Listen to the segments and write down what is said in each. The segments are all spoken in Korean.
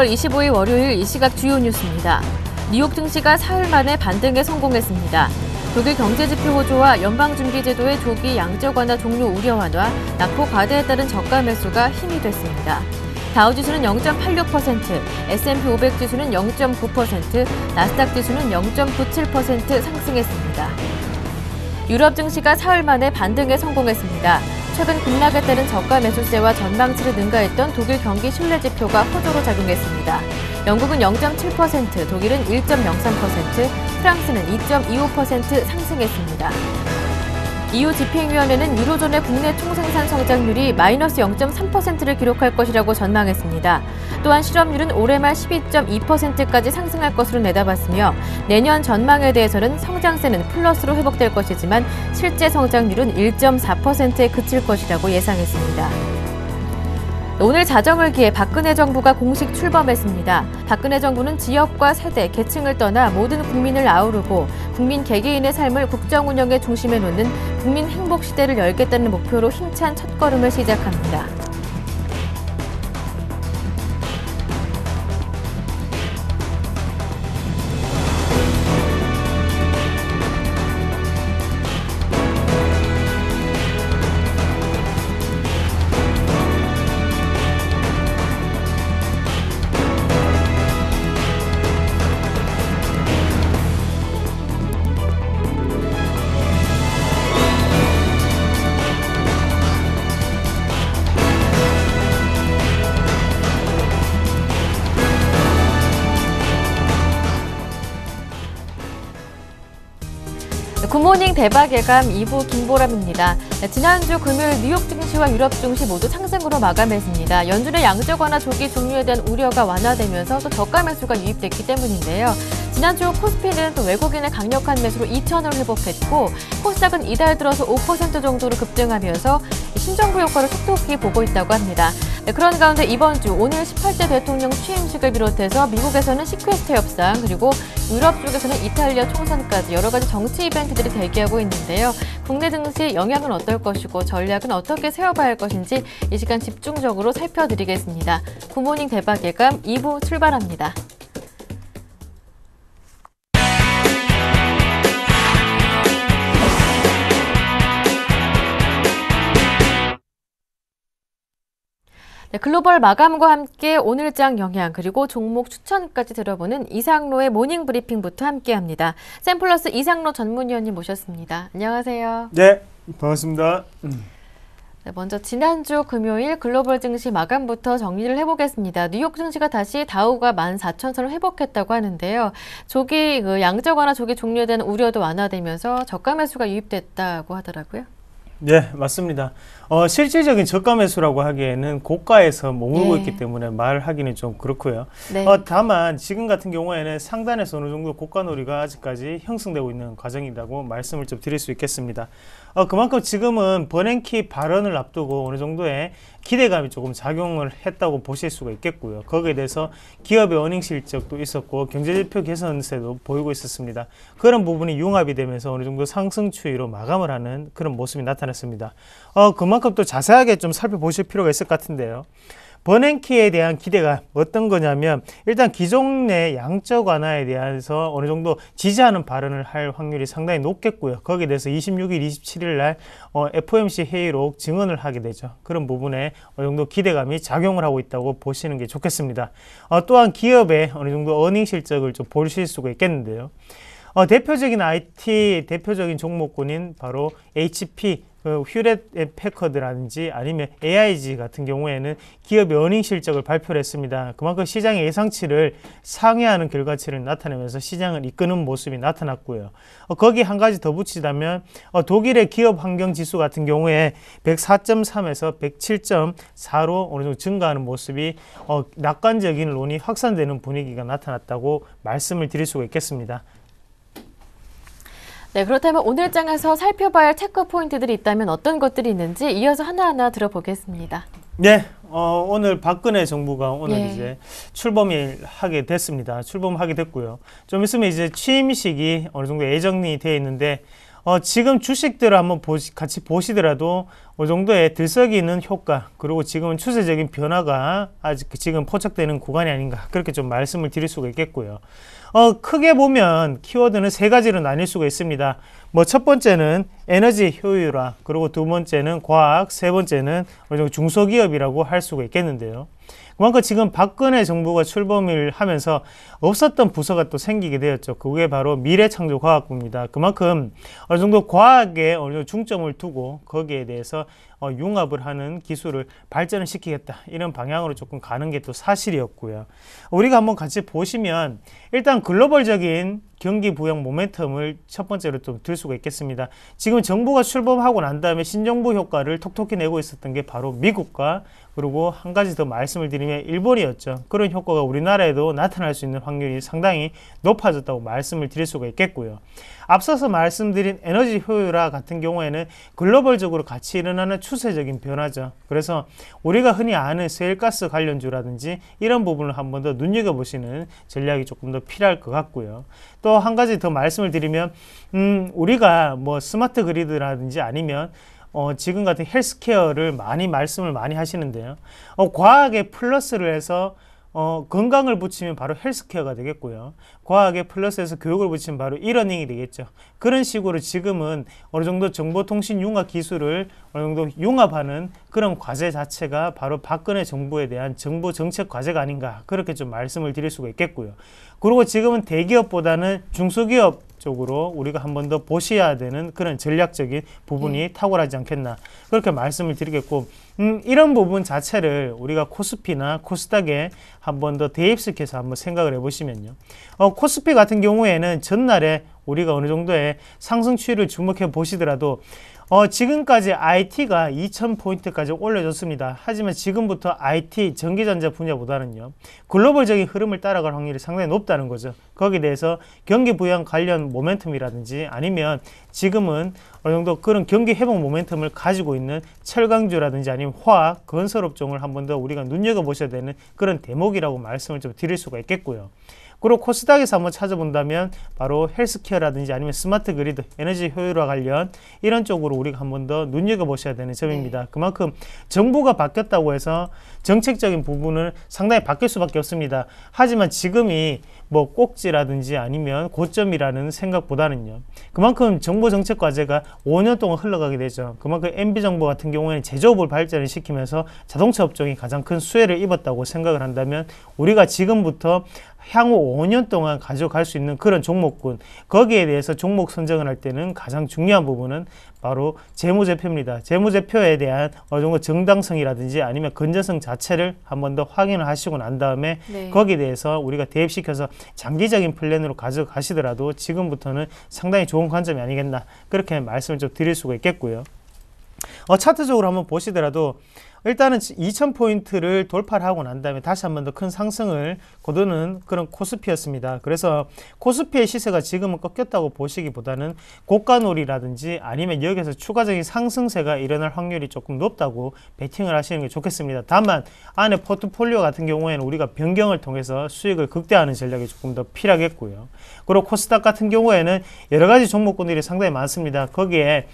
6월 25일 월요일 이 시각 주요 뉴스입니다. 뉴욕 증시가 사흘 만에 반등에 성공했습니다. 독일 경제지표 호조와 연방준비제도의 조기 양적 완화 종료 우려 완화, 낙폭 과대에 따른 저가 매수가 힘이 됐습니다. 다우지수는 0.86%, S&P 500 지수는 0.9%, 나스닥 지수는 0.97% 상승했습니다. 유럽 증시가 사흘 만에 반등에 성공했습니다. 최근 급락에 따른 저가 매수세와 전망치를 능가했던 독일 경기 신뢰 지표가 호조로 작용했습니다. 영국은 0.7%, 독일은 1.03%, 프랑스는 2.25% 상승했습니다. EU 집행위원회는 유로존의 국내 총생산 성장률이 마이너스 0.3%를 기록할 것이라고 전망했습니다. 또한 실업률은 올해 말 12.2%까지 상승할 것으로 내다봤으며 내년 전망에 대해서는 성장세는 플러스로 회복될 것이지만 실제 성장률은 1.4%에 그칠 것이라고 예상했습니다. 오늘 자정을 기해 박근혜 정부가 공식 출범했습니다. 박근혜 정부는 지역과 세대, 계층을 떠나 모든 국민을 아우르고 국민 개개인의 삶을 국정 운영의 중심에 놓는 국민 행복 시대를 열겠다는 목표로 힘찬 첫걸음을 시작합니다. 굿모닝 대박 예감 2부 김보람입니다. 지난주 금요일 뉴욕 증시와 유럽 증시 모두 상승으로 마감했습니다. 연준의 양적 완화 조기 종료에 대한 우려가 완화되면서 또 저가 매수가 유입됐기 때문인데요. 지난주 코스피는 또 외국인의 강력한 매수로 2천을 회복했고 코스닥은 이달 들어서 5% 정도로 급등하면서 신정부 효과를 톡톡히 보고 있다고 합니다. 그런 가운데 이번 주 오늘 18대 대통령 취임식을 비롯해서 미국에서는 시퀘스트 협상 그리고 유럽 쪽에서는 이탈리아 총선까지 여러 가지 정치 이벤트들이 대기하고 있는데요. 국내 증시 영향은 어떨 것이고 전략은 어떻게 세워봐야 할 것인지 이 시간 집중적으로 살펴드리겠습니다. 굿모닝 대박 예감 2부 출발합니다. 네, 글로벌 마감과 함께 오늘장 영향 그리고 종목 추천까지 들어보는 이상로의 모닝 브리핑부터 함께합니다. 샘플러스 이상로 전문위원님 모셨습니다. 안녕하세요. 네, 반갑습니다. 네, 먼저 지난주 금요일 글로벌 증시 마감부터 정리를 해보겠습니다. 뉴욕 증시가 다시 다우가 14,000선을 회복했다고 하는데요. 조기 양적 완화 조기 종료에 대한 우려도 완화되면서 저가 매수가 유입됐다고 하더라고요. 네, 맞습니다. 실질적인 저가 매수라고 하기에는 고가에서 머물고 있기 때문에 말하기는 좀 그렇고요. 네. 다만 지금 같은 경우에는 상단에서 어느 정도 고가 놀이가 아직까지 형성되고 있는 과정이라고 말씀을 좀 드릴 수 있겠습니다. 그만큼 지금은 버냉키 발언을 앞두고 어느 정도의 기대감이 조금 작용을 했다고 보실 수가 있겠고요. 거기에 대해서 기업의 어닝 실적도 있었고 경제지표 개선세도 보이고 있었습니다. 그런 부분이 융합이 되면서 어느 정도 상승 추이로 마감을 하는 그런 모습이 나타났습니다. 그만큼 또 자세하게 좀 살펴보실 필요가 있을 것 같은데요. 버냉키에 대한 기대가 어떤 거냐면 일단 기존의 양적 완화에 대해서 어느 정도 지지하는 발언을 할 확률이 상당히 높겠고요. 거기에 대해서 26일, 27일 날 FOMC 회의로 증언을 하게 되죠. 그런 부분에 어느 정도 기대감이 작용을 하고 있다고 보시는 게 좋겠습니다. 또한 기업의 어느 정도 어닝 실적을 좀 보실 수가 있겠는데요. 대표적인 IT 대표적인 종목군인 바로 HP, 휴렛 패커드라든지 아니면 AIG 같은 경우에는 기업의 어닝 실적을 발표를 했습니다. 그만큼 시장의 예상치를 상회하는 결과치를 나타내면서 시장을 이끄는 모습이 나타났고요. 거기 한 가지 더 붙이자면 독일의 기업 환경 지수 같은 경우에 104.3에서 107.4로 어느 정도 증가하는 모습이 낙관적인 론이 확산되는 분위기가 나타났다고 말씀을 드릴 수가 있겠습니다. 네, 그렇다면 오늘 장에서 살펴봐야 할 체크 포인트들이 있다면 어떤 것들이 있는지 이어서 하나하나 들어보겠습니다. 네, 오늘 박근혜 정부가 오늘 이제 출범하게 됐습니다. 출범하게 됐고요. 좀 있으면 이제 취임식이 어느 정도 예정이 되어 있는데 지금 주식들을 한번 같이 보시더라도 어느 정도의 들썩이 있는 효과, 그리고 지금은 추세적인 변화가 아직 지금 포착되는 구간이 아닌가, 그렇게 좀 말씀을 드릴 수가 있겠고요. 크게 보면 키워드는 세 가지로 나뉠 수가 있습니다. 뭐 첫 번째는 에너지 효율화, 그리고 두 번째는 과학, 세 번째는 중소기업이라고 할 수가 있겠는데요. 그만큼 지금 박근혜 정부가 출범을 하면서 없었던 부서가 또 생기게 되었죠. 그게 바로 미래창조과학부입니다. 그만큼 어느 정도 과학에 어느 정도 중점을 두고 거기에 대해서 융합을 하는 기술을 발전을 시키겠다, 이런 방향으로 조금 가는 게 또 사실이었고요. 우리가 한번 같이 보시면 일단 글로벌적인 경기 부양 모멘텀을 첫 번째로 좀 들 수가 있겠습니다. 지금 정부가 출범하고 난 다음에 신정부 효과를 톡톡히 내고 있었던 게 바로 미국과, 그리고 한 가지 더 말씀을 드리면 일본이었죠. 그런 효과가 우리나라에도 나타날 수 있는 확률이 상당히 높아졌다고 말씀을 드릴 수가 있겠고요. 앞서서 말씀드린 에너지 효율화 같은 경우에는 글로벌적으로 같이 일어나는 추세적인 변화죠. 그래서 우리가 흔히 아는 세일가스 관련주라든지 이런 부분을 한 번 더 눈여겨보시는 전략이 조금 더 필요할 것 같고요. 또 한 가지 더 말씀을 드리면 우리가 뭐 스마트 그리드라든지 아니면 지금 같은 헬스케어를 말씀을 많이 하시는데요. 과학에 플러스를 해서 건강을 붙이면 바로 헬스케어가 되겠고요. 과학에 플러스해서 교육을 붙이면 바로 이러닝이 되겠죠. 그런 식으로 지금은 어느 정도 정보통신 융합 기술을 어느 정도 융합하는 그런 과제 자체가 바로 박근혜 정부에 대한 정보 정책 과제가 아닌가, 그렇게 좀 말씀을 드릴 수가 있겠고요. 그리고 지금은 대기업보다는 중소기업 쪽으로 우리가 한 번 더 보셔야 되는 그런 전략적인 부분이 탁월하지 않겠나, 그렇게 말씀을 드리겠고, 이런 부분 자체를 우리가 코스피나 코스닥에 한 번 더 대입시켜서 한번 생각을 해보시면요. 코스피 같은 경우에는 전날에 우리가 어느 정도의 상승 추이를 주목해 보시더라도 지금까지 IT가 2000포인트까지 올려줬습니다. 하지만 지금부터 IT, 전기전자 분야보다는요, 글로벌적인 흐름을 따라갈 확률이 상당히 높다는 거죠. 거기에 대해서 경기 부양 관련 모멘텀이라든지 아니면 지금은 어느 정도 그런 경기 회복 모멘텀을 가지고 있는 철강주라든지 아니면 화학, 건설업종을 한 번 더 우리가 눈여겨보셔야 되는 그런 대목이라고 말씀을 좀 드릴 수가 있겠고요. 그리고 코스닥에서 한번 찾아본다면 바로 헬스케어라든지 아니면 스마트 그리드, 에너지 효율화 관련 이런 쪽으로 우리가 한번 더 눈여겨보셔야 되는 점입니다. 그만큼 정부가 바뀌었다고 해서 정책적인 부분은 상당히 바뀔 수밖에 없습니다. 하지만 지금이 뭐 꼭지라든지 아니면 고점이라는 생각보다는요, 그만큼 정보 정책 과제가 5년 동안 흘러가게 되죠. 그만큼 MB정부 같은 경우에는 제조업을 발전을 시키면서 자동차 업종이 가장 큰 수혜를 입었다고 생각을 한다면, 우리가 지금부터 향후 5년 동안 가져갈 수 있는 그런 종목군, 거기에 대해서 종목 선정을 할 때는 가장 중요한 부분은 바로 재무제표입니다. 재무제표에 대한 어느 정도 정당성이라든지 아니면 건전성 자체를 한 번 더 확인을 하시고 난 다음에 거기에 대해서 우리가 대입시켜서 장기적인 플랜으로 가져가시더라도 지금부터는 상당히 좋은 관점이 아니겠나, 그렇게 말씀을 좀 드릴 수가 있겠고요. 차트적으로 한번 보시더라도 일단은 2000포인트를 돌파를 하고 난 다음에 다시 한 번 더 큰 상승을 거두는 그런 코스피였습니다. 그래서 코스피의 시세가 지금은 꺾였다고 보시기보다는 고가놀이라든지 아니면 여기서 추가적인 상승세가 일어날 확률이 조금 높다고 베팅을 하시는 게 좋겠습니다. 다만 안에 포트폴리오 같은 경우에는 우리가 변경을 통해서 수익을 극대화하는 전략이 조금 더 필요하겠고요. 그리고 코스닥 같은 경우에는 여러 가지 종목군들이 상당히 많습니다. 거기에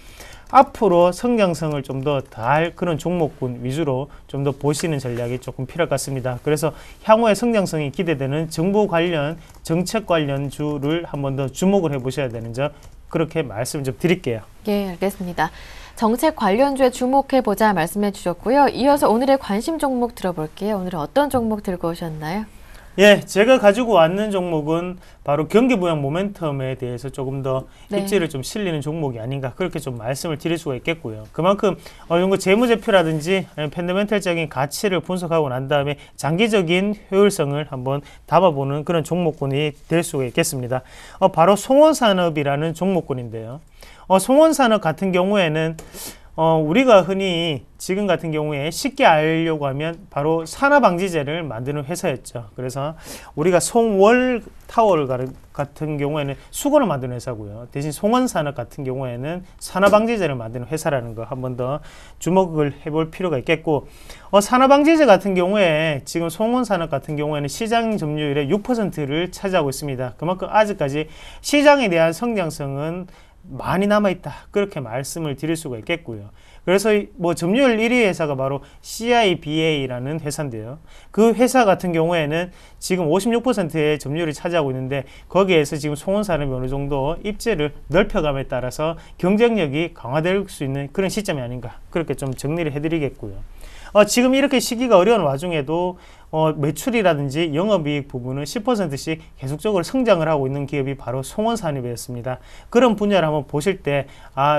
앞으로 성장성을 좀 더 더할 그런 종목군 위주로 좀 더 보시는 전략이 조금 필요할 것 같습니다. 그래서 향후의 성장성이 기대되는 정보 관련, 정책 관련 주를 한 번 더 주목을 해보셔야 되는 점, 그렇게 말씀 좀 드릴게요. 예, 알겠습니다. 정책 관련주에 주목해보자 말씀해 주셨고요. 이어서 오늘의 관심 종목 들어볼게요. 오늘은 어떤 종목 들고 오셨나요? 예, 제가 가지고 왔는 종목은 바로 경기부양 모멘텀에 대해서 조금 더 입지를 좀 실리는 종목이 아닌가, 그렇게 좀 말씀을 드릴 수가 있겠고요. 그만큼 어느 정도 재무제표라든지 펀더멘털적인 가치를 분석하고 난 다음에 장기적인 효율성을 한번 담아보는 그런 종목군이 될 수가 있겠습니다. 바로 송원산업이라는 종목군인데요. 송원산업 같은 경우에는 우리가 흔히 지금 같은 경우에 쉽게 알려고 하면 바로 산화방지제를 만드는 회사였죠. 그래서 우리가 송월타월 같은 경우에는 수건을 만드는 회사고요. 대신 송원산업 같은 경우에는 산화방지제를 만드는 회사라는 거 한 번 더 주목을 해볼 필요가 있겠고, 산화방지제 같은 경우에 지금 송원산업 같은 경우에는 시장 점유율의 6%를 차지하고 있습니다. 그만큼 아직까지 시장에 대한 성장성은 많이 남아있다. 그렇게 말씀을 드릴 수가 있겠고요. 그래서 뭐 점유율 1위 회사가 바로 CIBA라는 회사인데요. 그 회사 같은 경우에는 지금 56%의 점유율을 차지하고 있는데 거기에서 지금 송원산업이 어느 정도 입지를 넓혀감에 따라서 경쟁력이 강화될 수 있는 그런 시점이 아닌가 그렇게 좀 정리를 해드리겠고요. 지금 이렇게 시기가 어려운 와중에도 매출이라든지 영업이익 부분은 10%씩 계속적으로 성장을 하고 있는 기업이 바로 송원산업이었습니다. 그런 분야를 한번 보실 때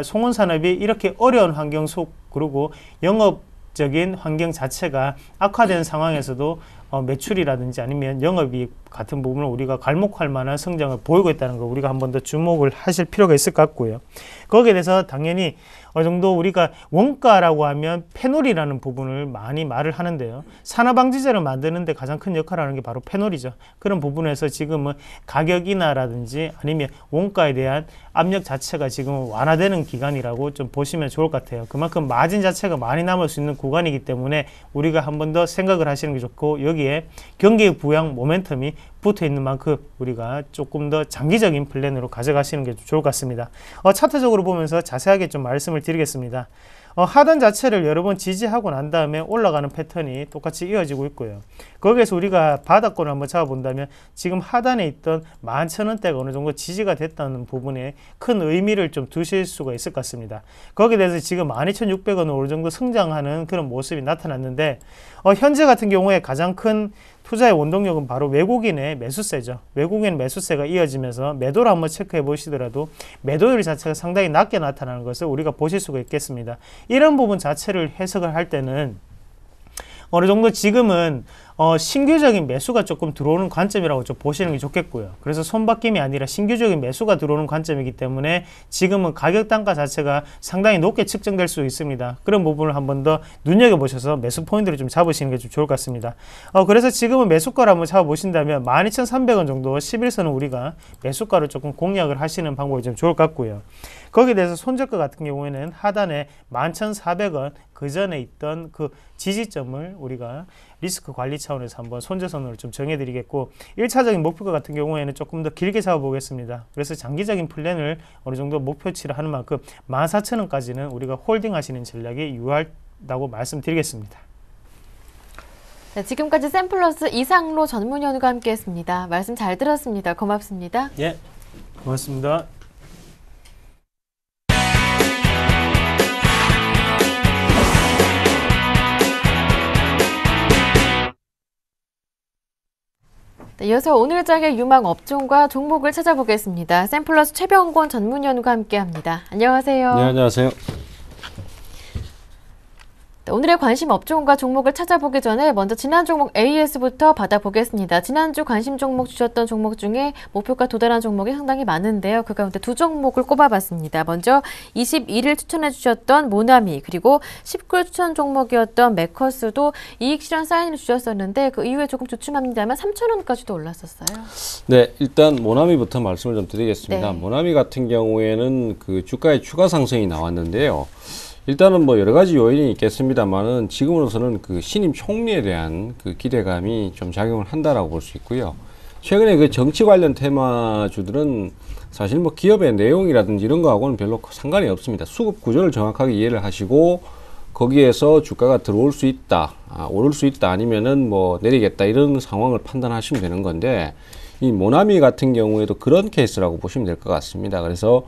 송원산업이 이렇게 어려운 환경 속 그리고 영업적인 환경 자체가 악화된 상황에서도 매출이라든지 아니면 영업이익 같은 부분을 우리가 괄목할 만한 성장을 보이고 있다는 거 우리가 한 번 더 주목을 하실 필요가 있을 것 같고요. 거기에 대해서 당연히 어느 정도 우리가 원가라고 하면 페놀이라는 부분을 많이 말을 하는데요. 산화방지제를 만드는데 가장 큰 역할을 하는 게 바로 페놀이죠. 그런 부분에서 지금은 가격이나라든지 아니면 원가에 대한 압력 자체가 지금 완화되는 기간이라고 좀 보시면 좋을 것 같아요. 그만큼 마진 자체가 많이 남을 수 있는 구간이기 때문에 우리가 한 번 더 생각을 하시는 게 좋고 여기에 경기 부양 모멘텀이 붙어 있는 만큼 우리가 조금 더 장기적인 플랜으로 가져가시는 게 좋을 것 같습니다. 차트적으로 보면서 자세하게 좀 말씀을 드리겠습니다. 하단 자체를 여러 번 지지하고 난 다음에 올라가는 패턴이 똑같이 이어지고 있고요. 거기에서 우리가 바닥권을 한번 잡아본다면 지금 하단에 있던 11,000원대가 어느 정도 지지가 됐다는 부분에 큰 의미를 좀 두실 수가 있을 것 같습니다. 거기에 대해서 지금 12,600원을 어느 정도 성장하는 그런 모습이 나타났는데 현재 같은 경우에 가장 큰 투자의 원동력은 바로 외국인의 매수세죠. 외국인 매수세가 이어지면서 매도를 한번 체크해 보시더라도 매도율 자체가 상당히 낮게 나타나는 것을 우리가 보실 수가 있겠습니다. 이런 부분 자체를 해석을 할 때는 어느 정도 지금은 신규적인 매수가 조금 들어오는 관점이라고 좀 보시는 게 좋겠고요. 그래서 손바뀜이 아니라 신규적인 매수가 들어오는 관점이기 때문에 지금은 가격 단가 자체가 상당히 높게 측정될 수 있습니다. 그런 부분을 한번 더 눈여겨보셔서 매수 포인트를 좀 잡으시는 게 좀 좋을 것 같습니다. 그래서 지금은 매수가를 한번 잡아보신다면 12,300원 정도 11선은 우리가 매수가를 조금 공략을 하시는 방법이 좀 좋을 것 같고요. 거기에 대해서 손절가 같은 경우에는 하단에 11,400원 그 전에 있던 그 지지점을 우리가 리스크 관리 차원에서 한번 손절선으로 좀 정해드리겠고 1차적인 목표가 같은 경우에는 조금 더 길게 잡아보겠습니다. 그래서 장기적인 플랜을 어느 정도 목표치를 하는 만큼 14,000원까지는 우리가 홀딩 하시는 전략이 유효하다고 말씀드리겠습니다. 네, 지금까지 샘플러스 이상로 전문위원과 함께했습니다. 말씀 잘 들었습니다. 고맙습니다. 예, 고맙습니다. 네, 이어서 오늘 장의 유망 업종과 종목을 찾아보겠습니다. 샘플러스 최병권 전문위원과 함께합니다. 안녕하세요. 네, 안녕하세요. 네, 오늘의 관심 업종과 종목을 찾아보기 전에 먼저 지난 종목 AS부터 받아보겠습니다. 지난주 관심 종목 주셨던 종목 중에 목표가 도달한 종목이 상당히 많은데요. 그 가운데 두 종목을 꼽아봤습니다. 먼저 21일 추천해 주셨던 모나미 그리고 19일 추천 종목이었던 메커스도 이익 실현 사인을 주셨었는데 그 이후에 조금 주춤합니다만 3,000원까지도 올랐었어요. 네, 일단 모나미부터 말씀을 좀 드리겠습니다. 네. 모나미 같은 경우에는 그 주가의 추가 상승이 나왔는데요. 일단은 뭐 여러 가지 요인이 있겠습니다만은 지금으로서는 그 신임 총리에 대한 그 기대감이 좀 작용을 한다라고 볼 수 있고요. 최근에 그 정치 관련 테마주들은 사실 뭐 기업의 내용이라든지 이런 거하고는 별로 상관이 없습니다. 수급 구조를 정확하게 이해를 하시고 거기에서 주가가 들어올 수 있다, 오를 수 있다, 아니면은 뭐 내리겠다 이런 상황을 판단하시면 되는 건데 이 모나미 같은 경우에도 그런 케이스라고 보시면 될 것 같습니다. 그래서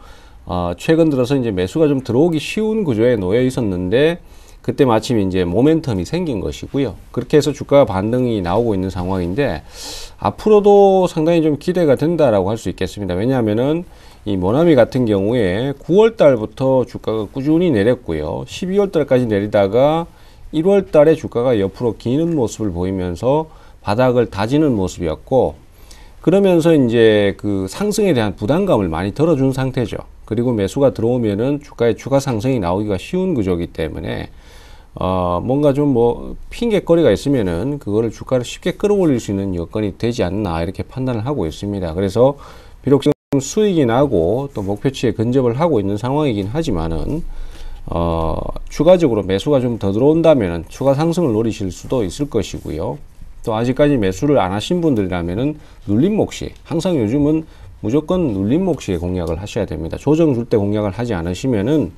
최근 들어서 이제 매수가 좀 들어오기 쉬운 구조에 놓여 있었는데 그때 마침 이제 모멘텀이 생긴 것이고요. 그렇게 해서 주가 반등이 나오고 있는 상황인데 앞으로도 상당히 좀 기대가 된다라고 할 수 있겠습니다. 왜냐하면은 이 모나미 같은 경우에 9월 달부터 주가가 꾸준히 내렸고요. 12월 달까지 내리다가 1월 달에 주가가 옆으로 기는 모습을 보이면서 바닥을 다지는 모습이었고 그러면서 이제 그 상승에 대한 부담감을 많이 덜어준 상태죠. 그리고 매수가 들어오면은 주가의 추가 상승이 나오기가 쉬운 구조이기 때문에 뭔가 좀 뭐 핑계거리가 있으면은 그거를 주가를 쉽게 끌어올릴 수 있는 여건이 되지 않나 이렇게 판단을 하고 있습니다. 그래서 비록 지금 수익이 나고 또 목표치에 근접을 하고 있는 상황이긴 하지만은 추가적으로 매수가 좀 더 들어온다면은 추가 상승을 노리실 수도 있을 것이고요. 또 아직까지 매수를 안 하신 분들이라면은 눌림 몫이 항상 요즘은 무조건 눌림목 시에 공략을 하셔야 됩니다. 조정 줄 때 공략을 하지 않으시면은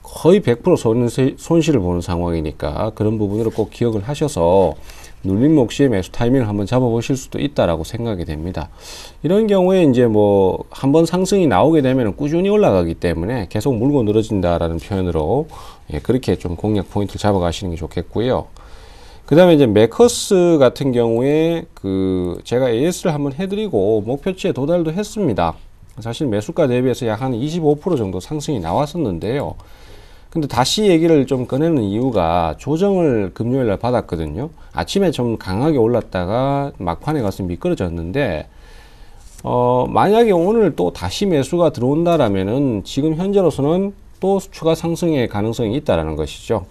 거의 100% 손실을 보는 상황이니까 그런 부분으로 꼭 기억을 하셔서 눌림목 시에 매수 타이밍을 한번 잡아보실 수도 있다라고 생각이 됩니다. 이런 경우에 이제 뭐 한번 상승이 나오게 되면 꾸준히 올라가기 때문에 계속 물고 늘어진다라는 표현으로 그렇게 좀 공략 포인트를 잡아가시는 게 좋겠고요. 그 다음에 이제 매커스 같은 경우에 제가 AS를 한번 해드리고 목표치에 도달도 했습니다. 사실 매수가 대비해서 약 한 25% 정도 상승이 나왔었는데요. 근데 다시 얘기를 좀 꺼내는 이유가 조정을 금요일날 받았거든요. 아침에 좀 강하게 올랐다가 막판에 가서 미끄러졌는데 만약에 오늘 또 다시 매수가 들어온다라면은 지금 현재로서는 또 추가 상승의 가능성이 있다라는 것이죠.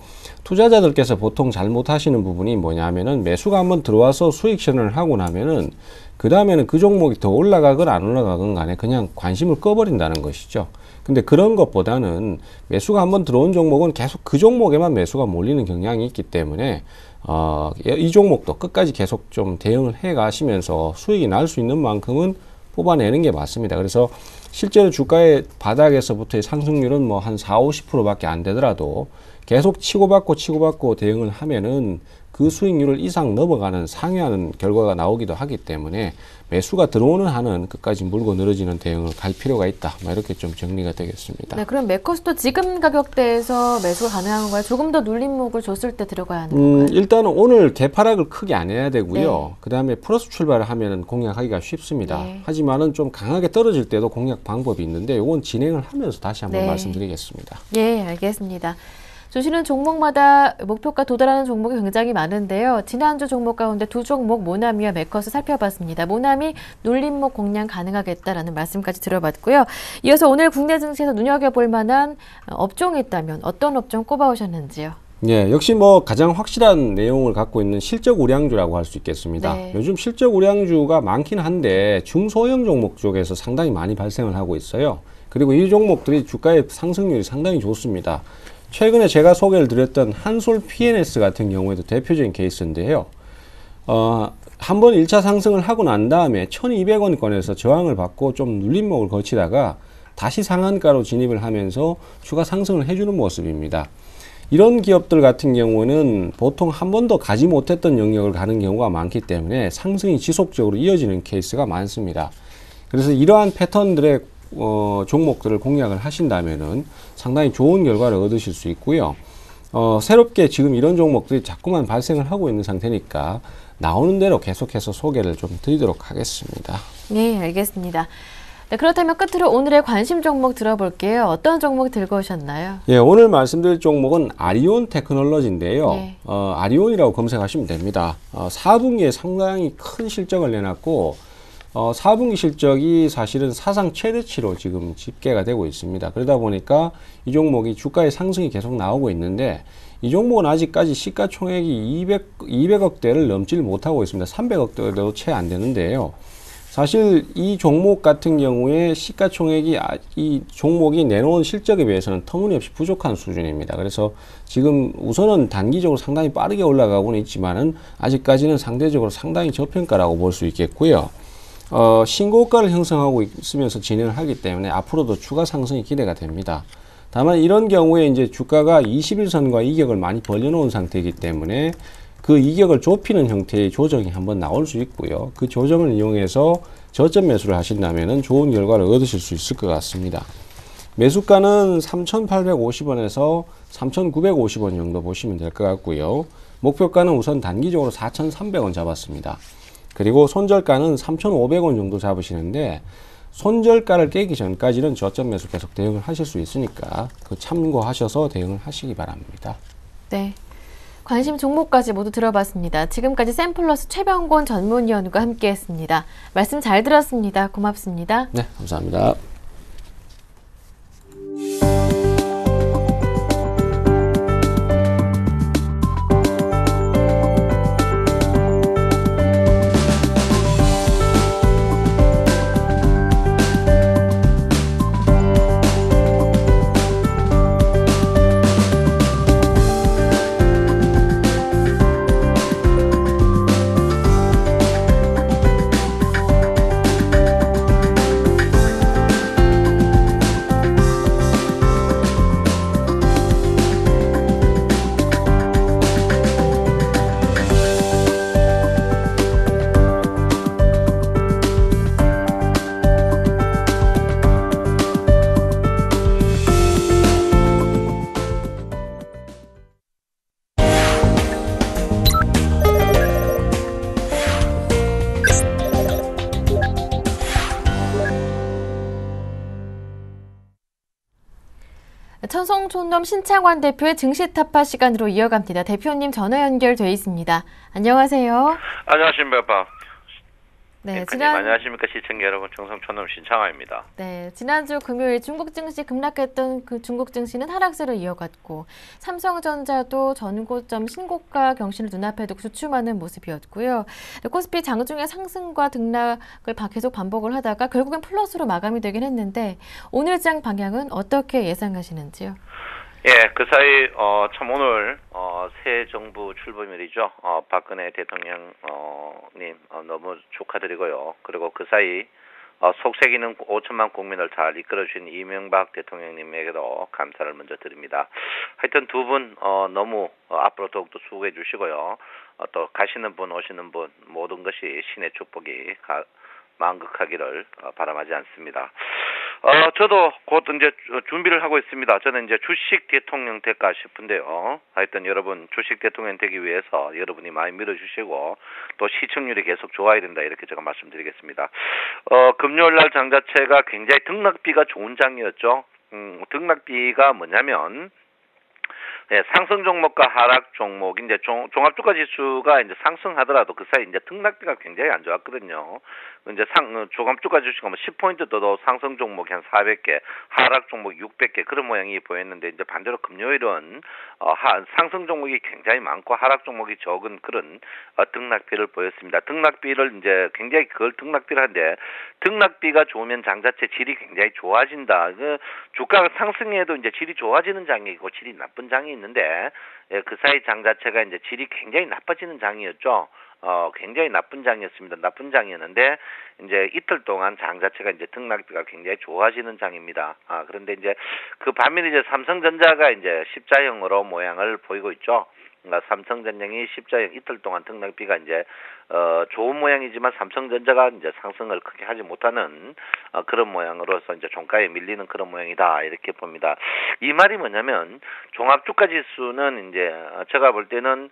투자자들께서 보통 잘못하시는 부분이 뭐냐면은 매수가 한번 들어와서 수익 실현을 하고 나면은 그 다음에는 그 종목이 더 올라가건 안 올라가건 간에 그냥 관심을 꺼버린다는 것이죠. 근데 그런 것보다는 매수가 한번 들어온 종목은 계속 그 종목에만 매수가 몰리는 경향이 있기 때문에 이 종목도 끝까지 계속 좀 대응을 해 가시면서 수익이 날 수 있는 만큼은 뽑아내는 게 맞습니다. 그래서 실제로 주가의 바닥에서부터의 상승률은 뭐 한 40~50%밖에 안 되더라도 계속 치고받고 대응을 하면은 그 수익률을 이상 넘어가는 상회하는 결과가 나오기도 하기 때문에 매수가 들어오는 한은 끝까지 물고 늘어지는 대응을 갈 필요가 있다. 이렇게 좀 정리가 되겠습니다. 네, 그럼 매커스도 지금 가격대에서 매수가 가능한 건가요? 조금 더 눌림목을 줬을 때 들어가야 하는 건가요? 일단은 오늘 개파락을 크게 안 해야 되고요. 네. 그 다음에 플러스 출발을 하면은 공략하기가 쉽습니다. 네. 하지만은 좀 강하게 떨어질 때도 공략 방법이 있는데 이건 진행을 하면서 다시 한번 네. 말씀드리겠습니다. 예, 알겠습니다. 조시는 종목마다 목표가 도달하는 종목이 굉장히 많은데요. 지난주 종목 가운데 두 종목 모나미와 매커스 살펴봤습니다. 모나미 눌림목 공략 가능하겠다라는 말씀까지 들어봤고요. 이어서 오늘 국내 증시에서 눈여겨볼 만한 업종이 있다면 어떤 업종 꼽아오셨는지요? 예, 역시 뭐 가장 확실한 내용을 갖고 있는 실적 우량주라고 할 수 있겠습니다. 네. 요즘 실적 우량주가 많긴 한데 중소형 종목 쪽에서 상당히 많이 발생을 하고 있어요. 그리고 이 종목들이 주가의 상승률이 상당히 좋습니다. 최근에 제가 소개를 드렸던 한솔 PNS 같은 경우에도 대표적인 케이스인데요. 한번 1차 상승을 하고 난 다음에 1200원권에서 저항을 받고 좀 눌림목을 거치다가 다시 상한가로 진입을 하면서 추가 상승을 해주는 모습입니다. 이런 기업들 같은 경우는 보통 한 번도 가지 못했던 영역을 가는 경우가 많기 때문에 상승이 지속적으로 이어지는 케이스가 많습니다. 그래서 이러한 패턴들의 종목들을 공략을 하신다면은 상당히 좋은 결과를 얻으실 수 있고요. 새롭게 지금 이런 종목들이 자꾸만 발생을 하고 있는 상태니까 나오는 대로 계속해서 소개를 좀 드리도록 하겠습니다. 네, 알겠습니다. 네, 그렇다면 끝으로 오늘의 관심 종목 들어볼게요. 어떤 종목 들고 오셨나요? 예, 오늘 말씀드릴 종목은 아리온 테크놀로지인데요. 네. 아리온이라고 검색하시면 됩니다. 4분기에 상당히 큰 실적을 내놨고 4분기 실적이 사실은 사상 최대치로 지금 집계가 되고 있습니다. 그러다 보니까 이 종목이 주가의 상승이 계속 나오고 있는데 이 종목은 아직까지 시가총액이 200억대를 넘지를 못하고 있습니다. 300억대도 채 안 되는데요. 사실 이 종목 같은 경우에 시가총액이 이 종목이 내놓은 실적에 비해서는 터무니없이 부족한 수준입니다. 그래서 지금 우선은 단기적으로 상당히 빠르게 올라가고는 있지만은 아직까지는 상대적으로 상당히 저평가라고 볼 수 있겠고요. 신고가를 형성하고 있으면서 진행을 하기 때문에 앞으로도 추가 상승이 기대가 됩니다. 다만 이런 경우에 이제 주가가 21선과 이격을 많이 벌려놓은 상태이기 때문에 그 이격을 좁히는 형태의 조정이 한번 나올 수 있고요. 그 조정을 이용해서 저점 매수를 하신다면 좋은 결과를 얻으실 수 있을 것 같습니다. 매수가는 3,850원에서 3,950원 정도 보시면 될 것 같고요. 목표가는 우선 단기적으로 4,300원 잡았습니다. 그리고 손절가는 3,500원 정도 잡으시는데 손절가를 깨기 전까지는 저점 매수 계속 대응을 하실 수 있으니까 그 참고하셔서 대응을 하시기 바랍니다. 네. 관심 종목까지 모두 들어봤습니다. 지금까지 샘플러스 최병곤 전문위원과 함께했습니다. 말씀 잘 들었습니다. 고맙습니다. 네, 감사합니다. 천성촌놈 신창환 대표의 증시 타파 시간으로 이어갑니다. 대표님 전화 연결돼 있습니다. 안녕하세요. 안녕하십니까. 네, 안녕하십니까 시청자 여러분. 천성촌놈 신창환입니다. 네, 지난주 금요일 중국 증시 급락했던 그 중국 증시는 하락세를 이어갔고 삼성전자도 전고점 신고가 경신을 눈앞에 두고 주춤하는 모습이었고요. 코스피 장중에 상승과 등락을 계속 반복을 하다가 결국엔 플러스로 마감이 되긴 했는데 오늘 장 방향은 어떻게 예상하시는지요? 예, 그 사이 참 오늘 새 정부 출범일이죠. 박근혜 대통령님 너무 축하드리고요. 그리고 그 사이 속세기는 5천만 국민을 잘 이끌어주신 이명박 대통령님에게도 감사를 먼저 드립니다. 하여튼 두 분 너무 앞으로 더욱더 수고해 주시고요. 또 가시는 분 오시는 분 모든 것이 신의 축복이 만극하기를 바람하지 않습니다. 저도 곧 이제 준비를 하고 있습니다. 저는 이제 주식 대통령 될까 싶은데요. 하여튼 여러분 주식 대통령 되기 위해서 여러분이 많이 밀어주시고 또 시청률이 계속 좋아야 된다 이렇게 제가 말씀드리겠습니다. 금요일 날 장 자체가 굉장히 등락비가 좋은 장이었죠. 등락비가 뭐냐면 네, 상승 종목과 하락 종목, 이제 종합주가 지수가 이제 상승하더라도 그 사이 이제 등락비가 굉장히 안 좋았거든요. 이제 종합주가 지수가 뭐 10포인트 떠도 상승 종목이 한 400개, 하락 종목이 600개 그런 모양이 보였는데 이제 반대로 금요일은 상승 종목이 굉장히 많고 하락 종목이 적은 그런 등락비를 보였습니다. 등락비를 이제 굉장히 그걸 등락비를 하는데 등락비가 좋으면 장 자체 질이 굉장히 좋아진다. 주가가 상승해도 이제 질이 좋아지는 장이고 질이 나쁜 장이 있는데 그 사이 장 자체가 이제 질이 굉장히 나빠지는 장이었죠. 굉장히 나쁜 장이었습니다. 나쁜 장이었는데 이제 이틀 동안 장 자체가 이제 등락비가 굉장히 좋아지는 장입니다. 그런데 이제 그 반면에 이제 삼성전자가 이제 십자형으로 모양을 보이고 있죠. 그러니까 삼성전자이 십자형 이틀 동안 등락비가 이제 좋은 모양이지만 삼성전자가 이제 상승을 크게 하지 못하는 그런 모양으로서 이제 종가에 밀리는 그런 모양이다 이렇게 봅니다. 이 말이 뭐냐면 종합주가 지수는 이제 제가 볼 때는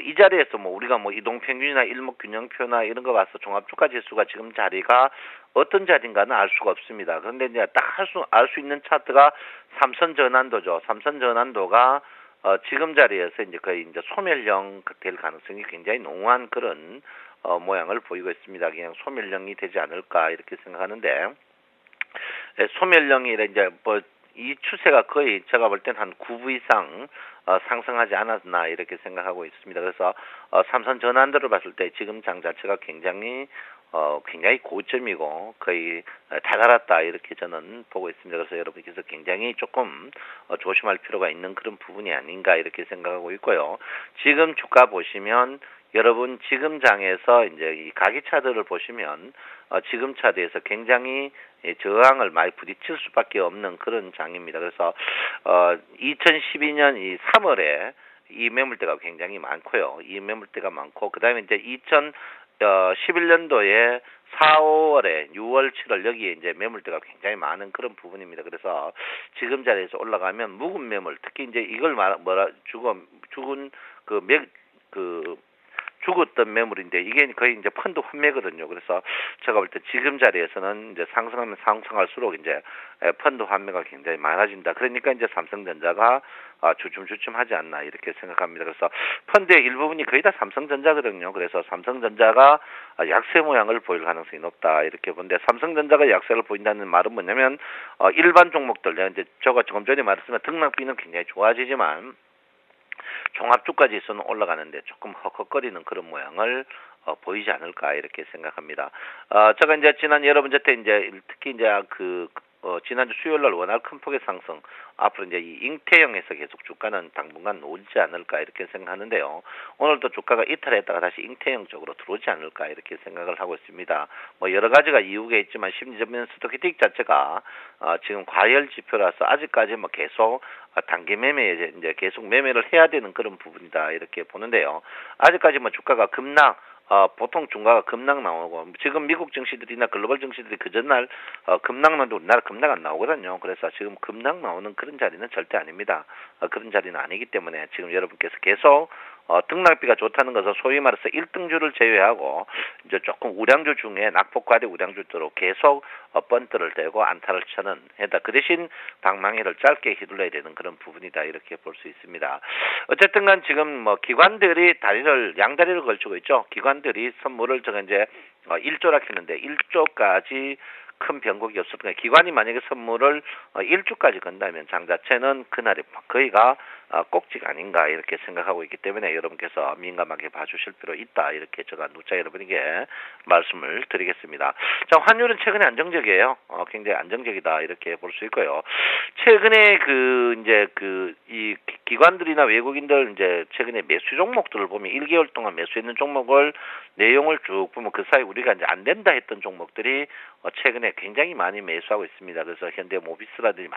이 자리에서 뭐 우리가 뭐 이동평균이나 일목균형표나 이런 거 봐서 종합주가 지수가 지금 자리가 어떤 자리인가는 알 수가 없습니다. 그런데 이제 딱 알 수 있는 차트가 삼선 전환도죠. 삼선 전환도가 지금 자리에서 이제 거의 이제 소멸형 될 가능성이 굉장히 농후한 그런 모양을 보이고 있습니다. 그냥 소멸형이 되지 않을까 이렇게 생각하는데 소멸형이라 이제 뭐 이 추세가 거의 제가 볼 땐 한 9부 이상 상승하지 않았나 이렇게 생각하고 있습니다. 그래서 삼선 전환도를 봤을 때 지금 장 자체가 굉장히 고점이고 거의 다다랐다 이렇게 저는 보고 있습니다. 그래서 여러분께서 굉장히 조금 조심할 필요가 있는 그런 부분이 아닌가 이렇게 생각하고 있고요. 지금 주가 보시면 여러분 지금 장에서 이제 이 가계 차트를 보시면 지금 차트에서 굉장히 저항을 많이 부딪힐 수밖에 없는 그런 장입니다. 그래서 2012년 이 3월에 이 매물대가 굉장히 많고요. 이 매물대가 많고 그다음에 이제 2011년도에 4, 5월에 6월, 7월 여기에 이제 매물대가 굉장히 많은 그런 부분입니다. 그래서 지금 자리에서 올라가면 묵은 매물, 특히 이제 이걸 죽었던 매물인데 이게 거의 이제 펀드 환매거든요. 그래서 제가 볼 때 지금 자리에서는 이제 상승하면 상승할수록 이제 펀드 환매가 굉장히 많아진다. 그러니까 이제 삼성전자가 주춤주춤하지 않나 이렇게 생각합니다. 그래서 펀드의 일부분이 거의 다 삼성전자거든요. 그래서 삼성전자가 약세 모양을 보일 가능성이 높다 이렇게 보는데 삼성전자가 약세를 보인다는 말은 뭐냐면 일반 종목들 이제 제가 조금 전에 말했지만 등락비는 굉장히 좋아지지만 종합주가 지수는 올라가는데 조금 헉헉거리는 그런 모양을 보이지 않을까 이렇게 생각합니다. 제가 이제 지난 여러분 저때 이제 특히 이제 지난주 수요일 날 워낙 큰 폭의 상승 앞으로 이제 이 잉태형에서 계속 주가는 당분간 오지 않을까 이렇게 생각하는데요. 오늘도 주가가 이탈했다가 다시 잉태형 쪽으로 들어오지 않을까 이렇게 생각을 하고 있습니다. 뭐 여러 가지가 이유가 있지만 심리적인 스토키틱 자체가 지금 과열 지표라서 아직까지 뭐 계속 단기 매매에 이제 계속 매매를 해야 되는 그런 부분이다 이렇게 보는데요. 아직까지 뭐 주가가 급락 보통 중가가 급락 나오고 지금 미국 증시들이나 글로벌 증시들이 그 전날 급락 나오는데 우리나라 급락 안 나오거든요. 그래서 지금 급락 나오는 그런 자리는 절대 아닙니다. 그런 자리는 아니기 때문에 지금 여러분께서 계속 등락비가 좋다는 것은 소위 말해서 1등주를 제외하고 이제 조금 우량주 중에 낙폭과대 우량주들로 계속 번트를 대고 안타를 쳐는 해다. 그 대신 방망이를 짧게 휘둘러야 되는 그런 부분이다 이렇게 볼 수 있습니다. 어쨌든간 지금 뭐 기관들이 양다리를 걸치고 있죠. 기관들이 선물을 제가 이제 1조라 했는데 1조까지 큰 변곡이 없었던 거예요. 기관이 만약에 선물을 1주까지 건다면 장 자체는 그날이 거의가 꼭지가 아닌가 이렇게 생각하고 있기 때문에 여러분께서 민감하게 봐주실 필요 있다 이렇게 제가 누차 여러분에게 말씀을 드리겠습니다. 자, 환율은 최근에 안정적이에요. 굉장히 안정적이다 이렇게 볼 수 있고요. 최근에 이 기관들이나 외국인들 이제 최근에 매수 종목들을 보면 1개월 동안 매수했는 종목을 내용을 쭉 보면 그 사이 우리가 이제 안 된다 했던 종목들이 최근에 굉장히 많이 매수하고 있습니다. 그래서 현대모비스라든지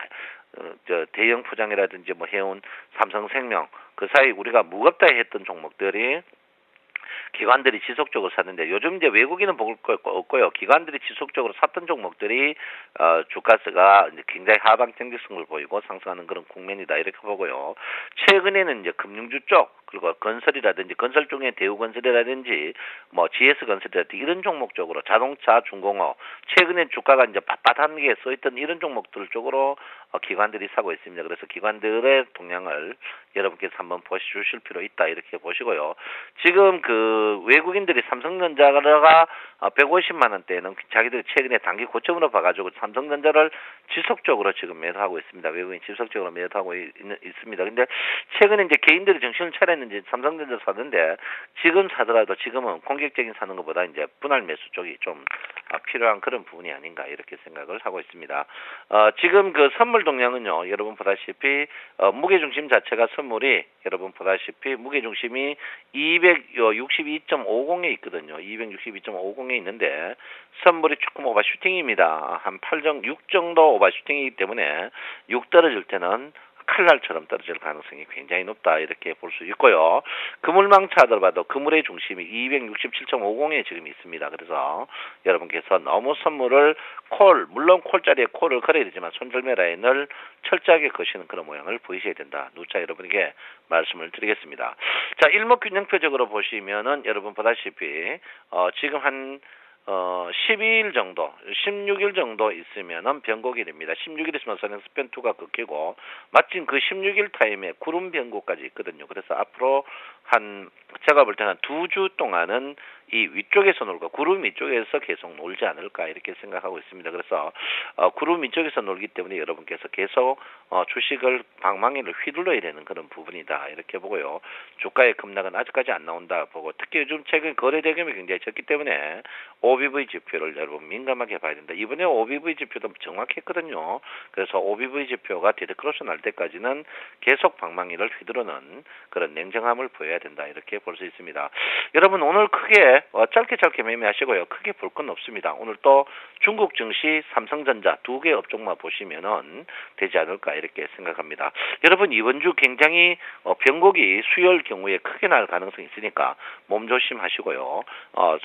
대형 포장이라든지 뭐 해운 삼성생명 그 사이 우리가 무겁다 했던 종목들이 기관들이 지속적으로 샀는데 요즘 이제 외국인은 볼 거 없고요. 기관들이 지속적으로 샀던 종목들이 주가가 이제 굉장히 하방 경직성을 보이고 상승하는 그런 국면이다 이렇게 보고요. 최근에는 이제 금융주 쪽 그리고 건설이라든지 건설 중에 대우건설이라든지 뭐 GS건설이라든지 이런 종목 쪽으로 자동차, 중공업 최근에 주가가 이제 빳빳한 게 써있던 이런 종목들 쪽으로 기관들이 사고 있습니다. 그래서 기관들의 동향을 여러분께서 한번 보셔주실 필요 있다 이렇게 보시고요. 지금 그 외국인들이 삼성전자가 150만 원대는 자기들이 최근에 단기 고점으로 봐가지고 삼성전자를 지속적으로 지금 매도하고 있습니다. 외국인 지속적으로 매도하고 있습니다. 근데 최근에 이제 개인들이 정신을 차렸는지 삼성전자 사는데 지금 사더라도 지금은 공격적인 사는 것보다 이제 분할 매수 쪽이 좀 필요한 그런 부분이 아닌가 이렇게 생각을 하고 있습니다. 지금 그 선물 동향은요, 여러분 보다시피 무게중심 자체가 선물이 여러분 보다시피 무게중심이 262.50에 있거든요. 262.50에 있는데 선물이 조금 오버슈팅입니다. 한 6 정도 오버슈팅이기 때문에 6 떨어질 때는 칼날처럼 떨어질 가능성이 굉장히 높다 이렇게 볼 수 있고요. 그물망 차들 봐도 그물의 중심이 267.50에 지금 있습니다. 그래서 여러분께서 너무 선물을 물론 콜자리에 콜을 걸어야 되지만 손절매 라인을 철저하게 거시는 그런 모양을 보이셔야 된다. 누차 여러분에게 말씀을 드리겠습니다. 자, 일목균형표적으로 보시면은 여러분 보다시피 지금 한 12일 정도, 16일 정도 있으면은 변곡이 됩니다. 16일 있으면 선행 스팬2가 꺾이고, 마침 그 16일 타임에 구름 변곡까지 있거든요. 그래서 앞으로 제가 볼 때는 2주 동안은 이 위쪽에서 놀고 구름 위쪽에서 계속 놀지 않을까 이렇게 생각하고 있습니다. 그래서 구름 위쪽에서 놀기 때문에 여러분께서 계속 주식을 방망이를 휘둘러야 되는 그런 부분이다 이렇게 보고요. 주가의 급락은 아직까지 안 나온다 보고 특히 요즘 최근 거래 대금이 굉장히 적기 때문에 OBV 지표를 여러분 민감하게 봐야 된다. 이번에 OBV 지표도 정확했거든요. 그래서 OBV 지표가 데드크로스 날 때까지는 계속 방망이를 휘두르는 그런 냉정함을 보여야 된다 이렇게 볼 수 있습니다. 여러분 오늘 크게 짧게 매매하시고요. 크게 볼 건 없습니다. 오늘 또 중국 증시, 삼성전자 2개 업종만 보시면은 되지 않을까 이렇게 생각합니다. 여러분 이번 주 굉장히 변곡이 수요일 경우에 크게 날 가능성이 있으니까 몸조심하시고요.